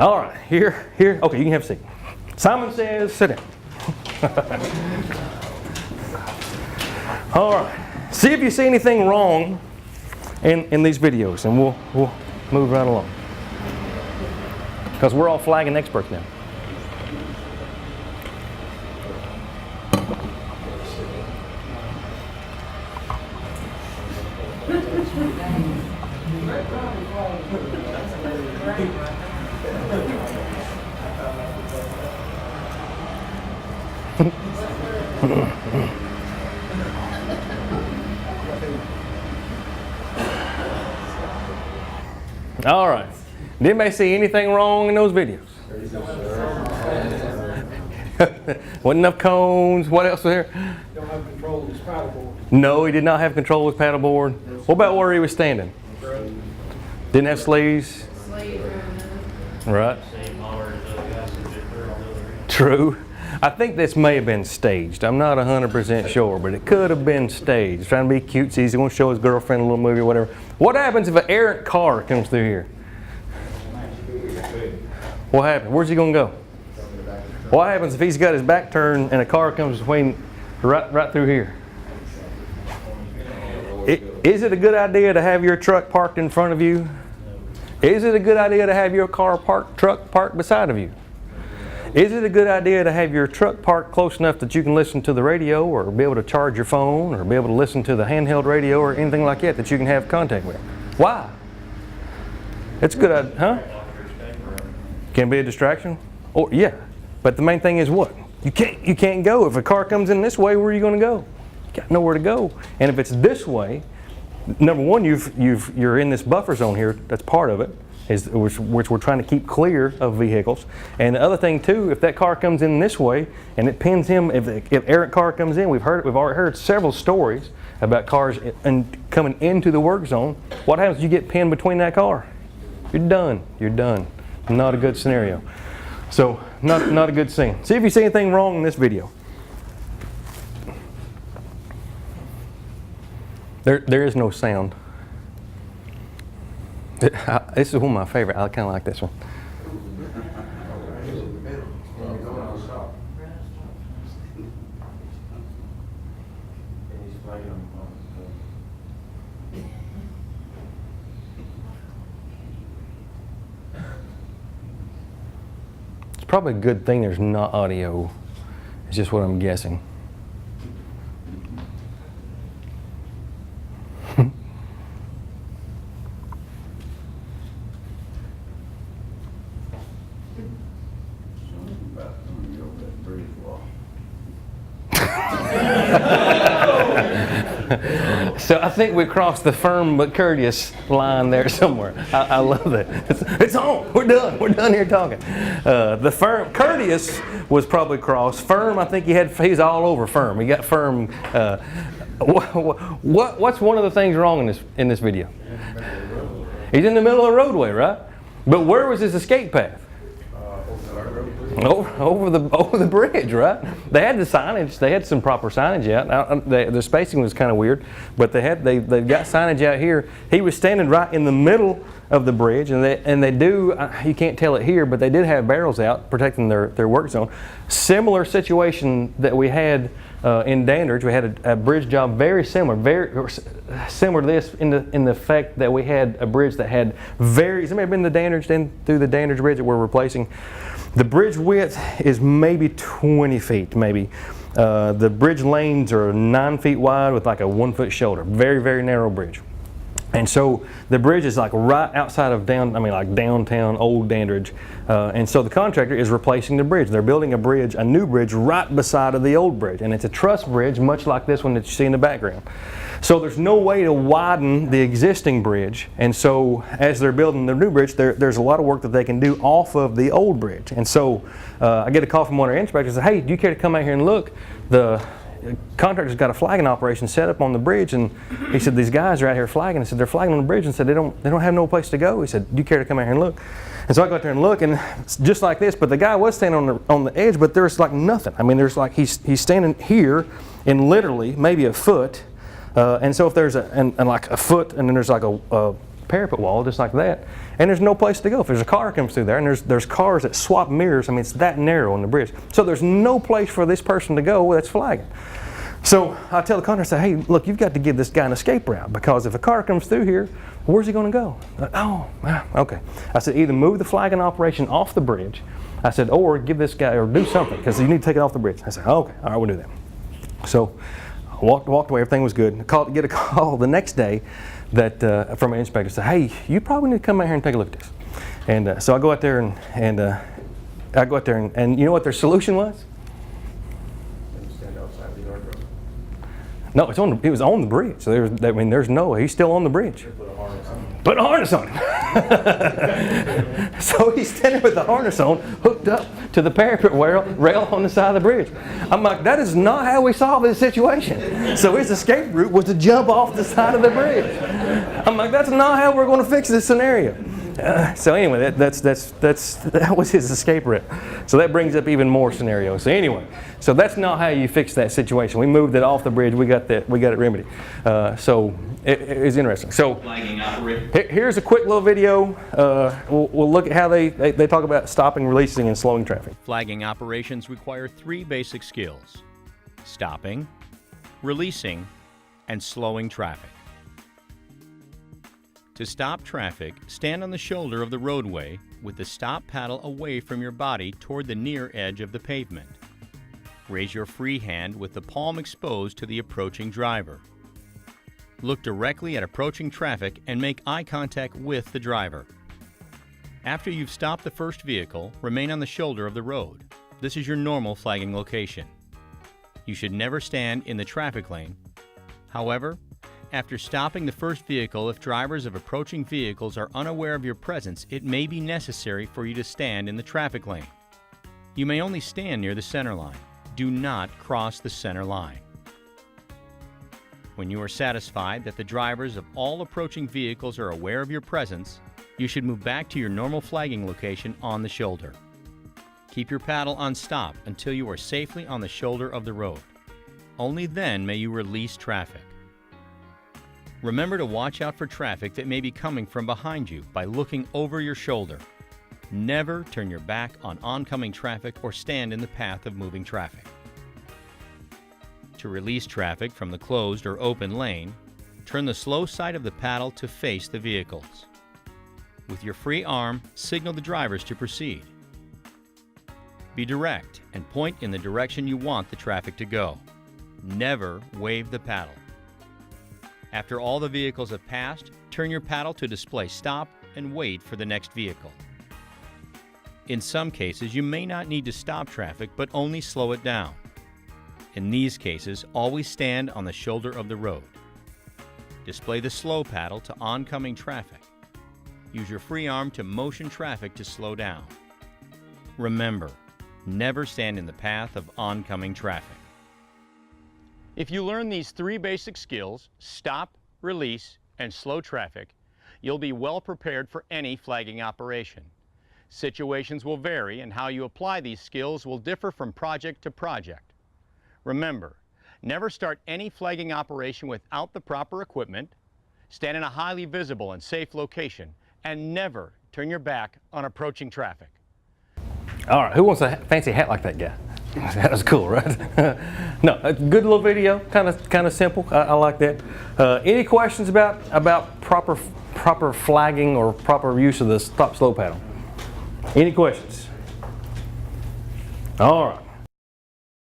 All right, here. Okay, you can have a seat. Simon says, sit down. All right. See if you see anything wrong in these videos, and we'll move right along. Because we're all flagging experts now. All right. Did anybody see anything wrong in those videos? Wasn't enough cones. What else was there? Don't have control of his paddleboard. No, he did not have control of his paddleboard. What about where he was standing? Didn't have sleeves. Right. True. I think this may have been staged. I'm not 100% sure, but it could have been staged. Trying to be cutesy. He's going to show his girlfriend a little movie or whatever. What happens if an errant car comes through here? What happens? Where's he going to go? What happens if he's got his back turned and a car comes between right through here? Is it a good idea to have your truck parked in front of you? Is it a good idea to have your truck parked beside of you? Is it a good idea to have your truck parked close enough that you can listen to the radio or be able to charge your phone or be able to listen to the handheld radio or anything like that you can have contact with? Why? It's a good idea, huh? Can be a distraction? Or yeah, but the main thing is what? You can't go. If a car comes in this way, where are you going to go? You got nowhere to go. And if it's this way, number one, you're in this buffer zone here. That's part of it. Which we're trying to keep clear of vehicles. And the other thing too, if that car comes in this way and it pins him, if errant car comes in, we've already heard several stories about cars coming into the work zone. What happens if you get pinned between that car? You're done. You're done. Not a good scenario. So not a good scene. See if you see anything wrong in this video. There is no sound. This is one of my favorite. I kind of like this one. It's probably a good thing there's not audio. It's just what I'm guessing. So I think we crossed the firm but courteous line there somewhere. I love that. It's on. We're done. We're done here talking. The firm, courteous was probably crossed. Firm, I think he's all over firm. He got firm. What's one of the things wrong in this video? He's in the middle of the roadway, right? But where was his escape path? Over the bridge, right? They had the signage. They had some proper signage out. The spacing was kind of weird, but they've got signage out here. He was standing right in the middle of the bridge, and they do. You can't tell it here, but they did have barrels out protecting their work zone. Similar situation that we had in Dandridge. We had a bridge job very similar to this in the fact that we had a bridge that had very. Has anybody been to Dandridge? Through the Dandridge bridge that we're replacing. The bridge width is maybe 20 feet, maybe. The bridge lanes are 9 feet wide with like a 1 foot shoulder. Very, very narrow bridge. And so the bridge is like right outside of downtown Old Dandridge. And so the contractor is replacing the bridge. They're building a new bridge right beside of the old bridge. And it's a truss bridge, much like this one that you see in the background. So there's no way to widen the existing bridge. And so as they're building the new bridge, there's a lot of work that they can do off of the old bridge. And so I get a call from one of our inspectors and says, hey, do you care to come out here and look? The contractor's got a flagging operation set up on the bridge, and he said these guys are out here flagging. He said they're flagging on the bridge, and said they don't have no place to go. He said, do you care to come out here and look? And so I go out there and look, and it's just like this, but the guy was standing on the edge, but there's like nothing. I mean, there's like he's standing here in literally maybe a foot, and so if there's like a foot, and then there's like a parapet wall just like that, and there's no place to go. If there's a car comes through there, and there's cars that swap mirrors, I mean, it's that narrow on the bridge. So there's no place for this person to go that's flagging. So I tell the contractor, I say, hey, look, you've got to give this guy an escape route, because if a car comes through here, where's he going to go? Okay. I said, either move the flagging operation off the bridge, I said, or give this guy, or do something, because you need to take it off the bridge. I said, okay, all right, we'll do that. So I walked away, everything was good. Get a call the next day that from an inspector, said, hey, you probably need to come out here and take a look at this. And so I go out there and you know what their solution was? No, it was on the bridge. So he's still on the bridge. Put a harness on him. So he's standing with the harness on, hooked up to the parapet rail on the side of the bridge. I'm like, that is not how we solve this situation. So his escape route was to jump off the side of the bridge. I'm like, that's not how we're going to fix this scenario. So anyway, that was his escape route. So that brings up even more scenarios. So anyway, so that's not how you fix that situation. We moved it off the bridge. We got it remedied. So it is interesting. So here's a quick little video. We'll look at how they talk about stopping, releasing, and slowing traffic. Flagging operations require 3 basic skills: stopping, releasing, and slowing traffic. To stop traffic, stand on the shoulder of the roadway with the stop paddle away from your body toward the near edge of the pavement. Raise your free hand with the palm exposed to the approaching driver. Look directly at approaching traffic and make eye contact with the driver. After you've stopped the first vehicle, remain on the shoulder of the road. This is your normal flagging location. You should never stand in the traffic lane. However, after stopping the first vehicle, if drivers of approaching vehicles are unaware of your presence, it may be necessary for you to stand in the traffic lane. You may only stand near the center line. Do not cross the center line. When you are satisfied that the drivers of all approaching vehicles are aware of your presence, you should move back to your normal flagging location on the shoulder. Keep your paddle on stop until you are safely on the shoulder of the road. Only then may you release traffic. Remember to watch out for traffic that may be coming from behind you by looking over your shoulder. Never turn your back on oncoming traffic or stand in the path of moving traffic. To release traffic from the closed or open lane, turn the slow side of the paddle to face the vehicles. With your free arm, signal the drivers to proceed. Be direct and point in the direction you want the traffic to go. Never wave the paddle. After all the vehicles have passed, turn your paddle to display stop and wait for the next vehicle. In some cases, you may not need to stop traffic, but only slow it down. In these cases, always stand on the shoulder of the road. Display the slow paddle to oncoming traffic. Use your free arm to motion traffic to slow down. Remember, never stand in the path of oncoming traffic. If you learn these 3 basic skills, stop, release, and slow traffic, you'll be well prepared for any flagging operation. Situations will vary, and how you apply these skills will differ from project to project. Remember, never start any flagging operation without the proper equipment, stand in a highly visible and safe location, and never turn your back on approaching traffic. All right, who wants a fancy hat like that guy? That was cool, right? No, a good little video, kind of simple. I like that. Any questions about proper flagging or proper use of the stop slow paddle? Any questions? All right.